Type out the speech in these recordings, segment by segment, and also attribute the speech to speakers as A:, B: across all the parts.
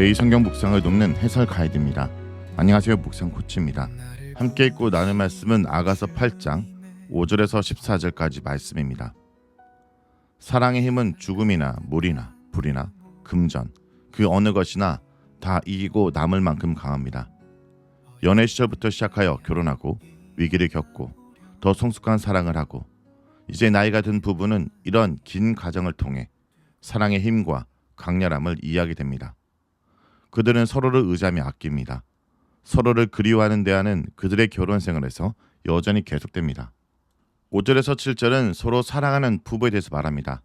A: 매일 성경 묵상을 돕는 해설 가이드입니다. 안녕하세요, 묵상 코치입니다. 함께 읽고 나눌 말씀은 아가서 8장 5절에서 14절까지 말씀입니다. 사랑의 힘은 죽음이나 물이나 불이나 금전 그 어느 것이나 다 이기고 남을 만큼 강합니다. 연애 시절부터 시작하여 결혼하고 위기를 겪고 더 성숙한 사랑을 하고 이제 나이가 든 부부는 이런 긴 과정을 통해 사랑의 힘과 강렬함을 이해하게 됩니다. 그들은 서로를 의지하며 아낍니다. 서로를 그리워하는 대화는 그들의 결혼 생활에서 여전히 계속됩니다. 5절에서 7절은 서로 사랑하는 부부에 대해서 말합니다.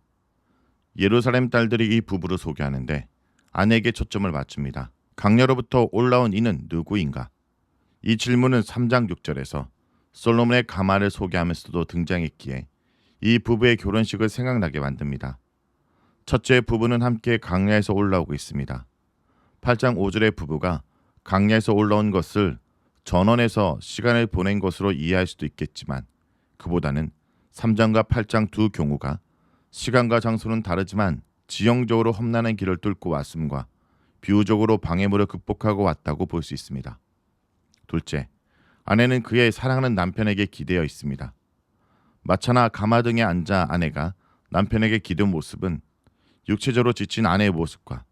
A: 예루살렘 딸들이 이 부부를 소개하는데 아내에게 초점을 맞춥니다. 강녀로부터 올라온 이는 누구인가? 이 질문은 3장 6절에서 솔로몬의 가마를 소개하면서도 등장했기에 이 부부의 결혼식을 생각나게 만듭니다. 첫째 부부는 함께 강야에서 올라오고 있습니다. 8장 5절의 부부가 강야에서 올라온 것을 전원에서 시간을 보낸 것으로 이해할 수도 있겠지만 그보다는 3장과 8장 두 경우가 시간과 장소는 다르지만 지형적으로 험난한 길을 뚫고 왔음과 비유적으로 방해물을 극복하고 왔다고 볼 수 있습니다. 둘째, 아내는 그의 사랑하는 남편에게 기대어 있습니다. 마차나 가마 등에 앉아 아내가 남편에게 기대는 모습은 육체적으로 지친 아내의 모습과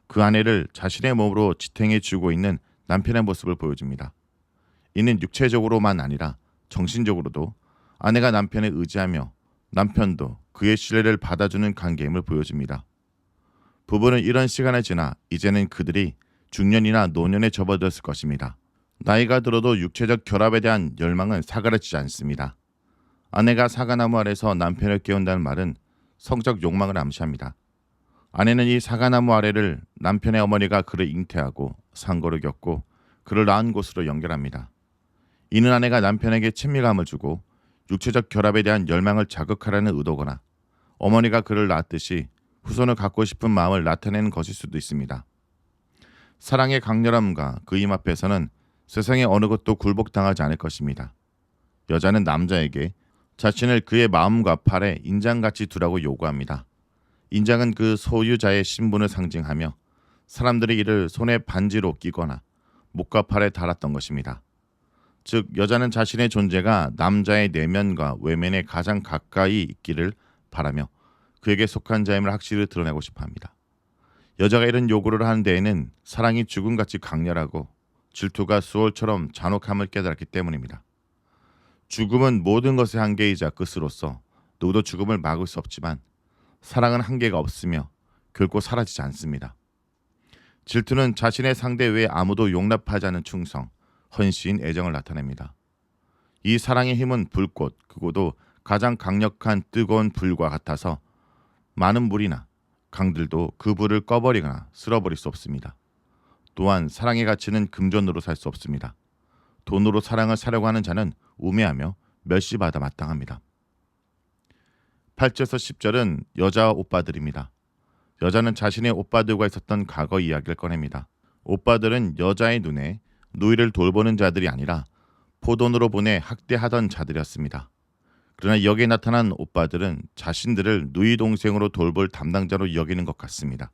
A: 그 아내를 자신의 몸으로 지탱해 주고 있는 남편의 모습을 보여줍니다. 이는 육체적으로만 아니라 정신적으로도 아내가 남편을 의지하며 남편도 그의 신뢰를 받아주는 관계임을 보여줍니다. 부부는 이런 시간을 지나 이제는 그들이 중년이나 노년에 접어들었을 것입니다. 나이가 들어도 육체적 결합에 대한 열망은 사그라지지 않습니다. 아내가 사과나무 아래서 남편을 깨운다는 말은 성적 욕망을 암시합니다. 아내는 이 사과나무 아래를 남편의 어머니가 그를 잉태하고 상고를 겪고 그를 낳은 곳으로 연결합니다. 이는 아내가 남편에게 친밀감을 주고 육체적 결합에 대한 열망을 자극하라는 의도거나 어머니가 그를 낳았듯이 후손을 갖고 싶은 마음을 나타내는 것일 수도 있습니다. 사랑의 강렬함과 그 힘 앞에서는 세상의 어느 것도 굴복당하지 않을 것입니다. 여자는 남자에게 자신을 그의 마음과 팔에 인장같이 두라고 요구합니다. 인장은 그 소유자의 신분을 상징하며 사람들이 이를 손에 반지로 끼거나 목과 팔에 달았던 것입니다. 즉 여자는 자신의 존재가 남자의 내면과 외면에 가장 가까이 있기를 바라며 그에게 속한 자임을 확실히 드러내고 싶어합니다. 여자가 이런 요구를 하는 데에는 사랑이 죽음같이 강렬하고 질투가 수월처럼 잔혹함을 깨달았기 때문입니다. 죽음은 모든 것의 한계이자 끝으로서 누구도 죽음을 막을 수 없지만 사랑은 한계가 없으며 결코 사라지지 않습니다. 질투는 자신의 상대 외에 아무도 용납하지 않는 충성, 헌신, 애정을 나타냅니다. 이 사랑의 힘은 불꽃, 그것도 가장 강력한 뜨거운 불과 같아서 많은 물이나 강들도 그 불을 꺼버리거나 쓸어버릴 수 없습니다. 또한 사랑의 가치는 금전으로 살 수 없습니다. 돈으로 사랑을 사려고 하는 자는 우매하며 멸시받아 마땅합니다. 8절에서 10절은 여자와 오빠들입니다. 여자는 자신의 오빠들과 있었던 과거 이야기를 꺼냅니다. 오빠들은 여자의 눈에 누이를 돌보는 자들이 아니라 포돈으로 보내 학대하던 자들이었습니다. 그러나 여기에 나타난 오빠들은 자신들을 누이 동생으로 돌볼 담당자로 여기는 것 같습니다.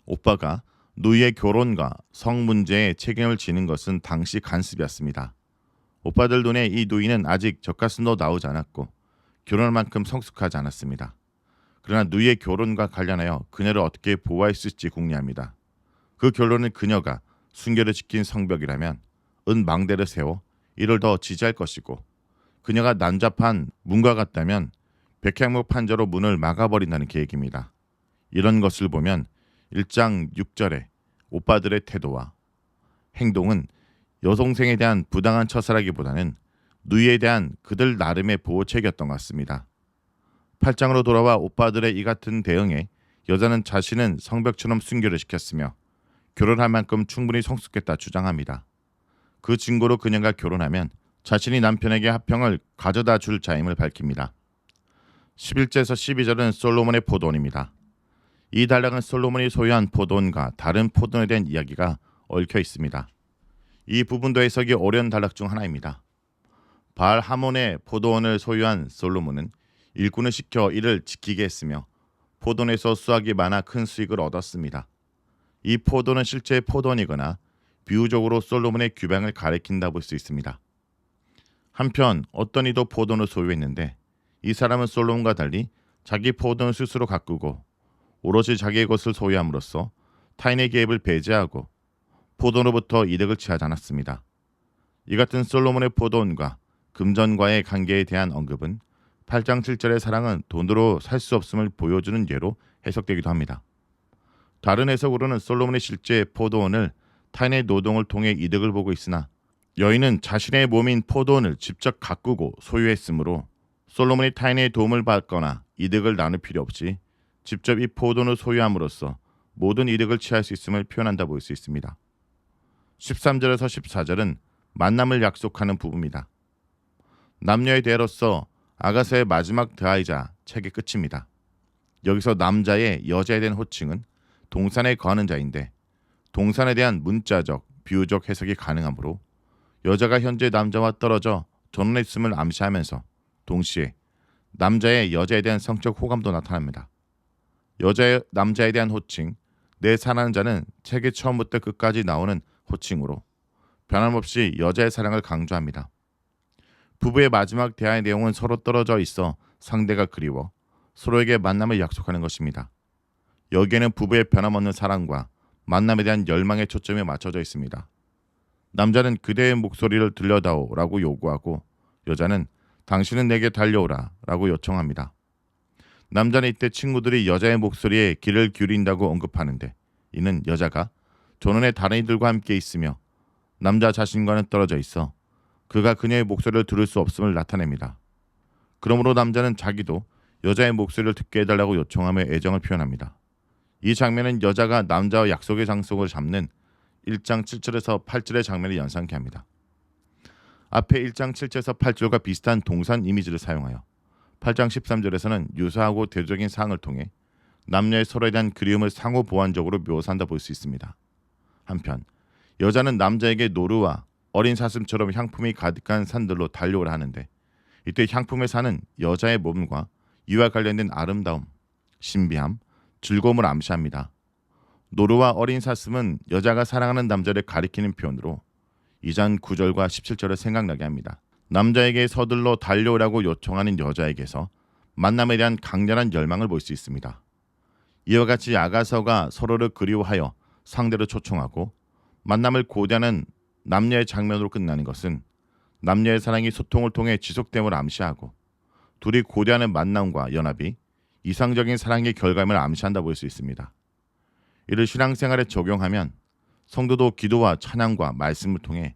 A: 오빠가 누이의 결혼과 성 문제에 책임을 지는 것은 당시 간섭이었습니다. 오빠들 눈에 이 누이는 아직 젖가슴도 나오지 않았고 결혼할 만큼 성숙하지 않았습니다. 그러나 누이의 결혼과 관련하여 그녀를 어떻게 보호할 수 있을지 궁리합니다. 그 결론은 그녀가 순결을 지킨 성벽이라면 은 망대를 세워 이를 더 지지할 것이고 그녀가 난잡한 문과 같다면 백향목 판자로 문을 막아버린다는 계획입니다. 이런 것을 보면 1장 6절의 오빠들의 태도와 행동은 여동생에 대한 부당한 처사라기보다는 누이에 대한 그들 나름의 보호책이었던 것 같습니다. 8장으로 돌아와 오빠들의 이 같은 대응에 여자는 자신은 성벽처럼 순결을 시켰으며 결혼할 만큼 충분히 성숙했다 주장합니다. 그 증거로 그녀가 결혼하면 자신이 남편에게 화평을 가져다 줄 자임을 밝힙니다. 11절에서 12절은 솔로몬의 포도원입니다. 이 단락은 솔로몬이 소유한 포도원과 다른 포도원에 대한 이야기가 얽혀 있습니다. 이 부분도 해석이 어려운 단락 중 하나입니다. 바알 하몬의 포도원을 소유한 솔로몬은 일꾼을 시켜 이를 지키게 했으며 포도원에서 수확이 많아 큰 수익을 얻었습니다. 이 포도는 실제 포도원이거나 비유적으로 솔로몬의 규방을 가리킨다 볼 수 있습니다. 한편 어떤 이도 포도원을 소유했는데 이 사람은 솔로몬과 달리 자기 포도원을 스스로 가꾸고 오롯이 자기의 것을 소유함으로써 타인의 개입을 배제하고 포도원으로부터 이득을 취하지 않았습니다. 이 같은 솔로몬의 포도원과 금전과의 관계에 대한 언급은 8장 7절의 사랑은 돈으로 살 수 없음을 보여주는 예로 해석되기도 합니다. 다른 해석으로는 솔로몬의 실제 포도원을 타인의 노동을 통해 이득을 보고 있으나 여인은 자신의 몸인 포도원을 직접 가꾸고 소유했으므로 솔로몬이 타인의 도움을 받거나 이득을 나눌 필요 없이 직접 이 포도원을 소유함으로써 모든 이득을 취할 수 있음을 표현한다 볼 수 있습니다. 13절에서 14절은 만남을 약속하는 부부입니다. 남녀의 대로서 아가서의 마지막 대화이자 책의 끝입니다. 여기서 남자의 여자에 대한 호칭은 동산에 거하는 자인데 동산에 대한 문자적, 비유적 해석이 가능하므로 여자가 현재 남자와 떨어져 전원했음을 암시하면서 동시에 남자의 여자에 대한 성적 호감도 나타납니다. 여자의 남자에 대한 호칭, 내 사랑하는 자는 책의 처음부터 끝까지 나오는 호칭으로 변함없이 여자의 사랑을 강조합니다. 부부의 마지막 대화의 내용은 서로 떨어져 있어 상대가 그리워 서로에게 만남을 약속하는 것입니다. 여기에는 부부의 변함없는 사랑과 만남에 대한 열망의 초점이 맞춰져 있습니다. 남자는 그대의 목소리를 들려다오 라고 요구하고 여자는 당신은 내게 달려오라 라고 요청합니다. 남자는 이때 친구들이 여자의 목소리에 귀를 기울인다고 언급하는데 이는 여자가 전원의 다른 이들과 함께 있으며 남자 자신과는 떨어져 있어 그가 그녀의 목소리를 들을 수 없음을 나타냅니다. 그러므로 남자는 자기도 여자의 목소리를 듣게 해달라고 요청하며 애정을 표현합니다. 이 장면은 여자가 남자와 약속의 장소를 잡는 1장 7절에서 8절의 장면을 연상케 합니다. 앞에 1장 7절에서 8절과 비슷한 동산 이미지를 사용하여 8장 13절에서는 유사하고 대조적인 사항을 통해 남녀의 서로에 대한 그리움을 상호 보완적으로 묘사한다 볼 수 있습니다. 한편 여자는 남자에게 노루와 어린 사슴처럼 향품이 가득한 산들로 달려오라 하는데 이때 향품의 산은 여자의 몸과 이와 관련된 아름다움, 신비함, 즐거움을 암시합니다. 노루와 어린 사슴은 여자가 사랑하는 남자를 가리키는 표현으로 2장 9절과 17절을 생각나게 합니다. 남자에게 서둘러 달려오라고 요청하는 여자에게서 만남에 대한 강렬한 열망을 볼 수 있습니다. 이와 같이 아가서가 서로를 그리워하여 상대를 초청하고 만남을 고대하는 남녀의 장면으로 끝나는 것은 남녀의 사랑이 소통을 통해 지속됨을 암시하고 둘이 고대하는 만남과 연합이 이상적인 사랑의 결과임을 암시한다 볼 수 있습니다. 이를 신앙생활에 적용하면 성도도 기도와 찬양과 말씀을 통해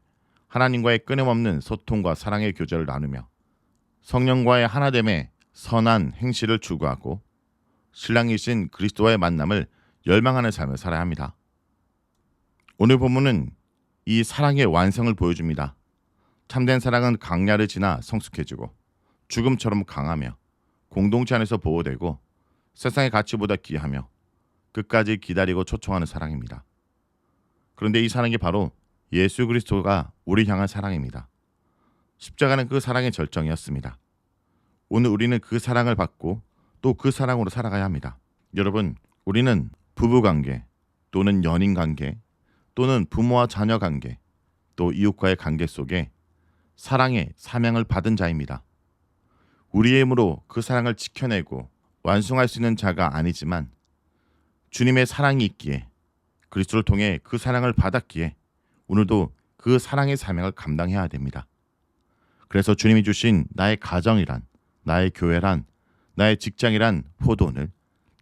A: 하나님과의 끊임없는 소통과 사랑의 교제를 나누며 성령과의 하나됨의 선한 행실을 추구하고 신랑이신 그리스도와의 만남을 열망하는 삶을 살아야 합니다. 오늘 본문은 이 사랑의 완성을 보여줍니다. 참된 사랑은 강야를 지나 성숙해지고 죽음처럼 강하며 공동체 안에서 보호되고 세상의 가치보다 귀하며 끝까지 기다리고 초청하는 사랑입니다. 그런데 이 사랑이 바로 예수 그리스도가 우리 향한 사랑입니다. 십자가는 그 사랑의 절정이었습니다. 오늘 우리는 그 사랑을 받고 또 그 사랑으로 살아가야 합니다. 여러분, 우리는 부부관계 또는 연인관계 또는 부모와 자녀 관계 또 이웃과의 관계 속에 사랑의 사명을 받은 자입니다. 우리의 힘으로 그 사랑을 지켜내고 완성할 수 있는 자가 아니지만 주님의 사랑이 있기에 그리스도를 통해 그 사랑을 받았기에 오늘도 그 사랑의 사명을 감당해야 됩니다. 그래서 주님이 주신 나의 가정이란, 나의 교회란, 나의 직장이란 포도원을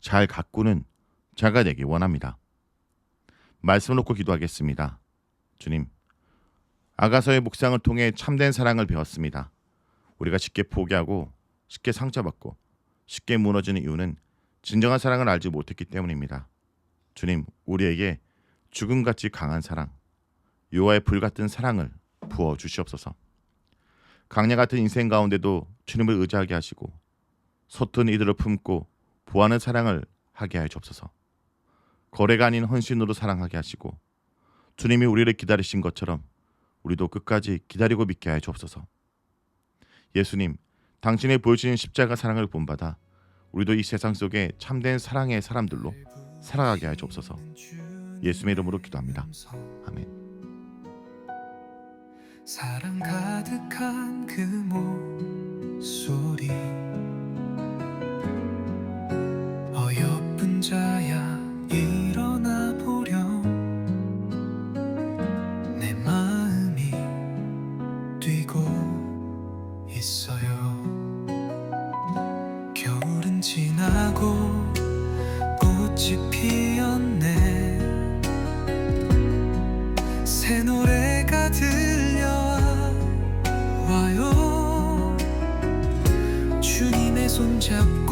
A: 잘 가꾸는 자가 되기 원합니다. 말씀을 놓고 기도하겠습니다. 주님, 아가서의 묵상을 통해 참된 사랑을 배웠습니다. 우리가 쉽게 포기하고 쉽게 상처받고 쉽게 무너지는 이유는 진정한 사랑을 알지 못했기 때문입니다. 주님, 우리에게 죽음같이 강한 사랑, 요하의 불같은 사랑을 부어 주시옵소서. 강야 같은 인생 가운데도 주님을 의지하게 하시고 서툰 이들을 품고 보하는 사랑을 하게 하여 주옵소서. 거래가 아닌 헌신으로 사랑하게 하시고 주님이 우리를 기다리신 것처럼 우리도 끝까지 기다리고 믿게 하여 주옵소서. 예수님, 당신의 보여주신 십자가 사랑을 본받아 우리도 이 세상 속에 참된 사랑의 사람들로 살아가게 하여 주옵소서. 예수님의 이름으로 기도합니다. 아멘.
B: 사랑 가득한 그 목소리, 어여쁜 자야 일어나 보렴. 내 마음이 뛰고 있어요. 겨울은 지나고 꽃이 피었네. 새 노래가 들려와요. 주님의 손잡고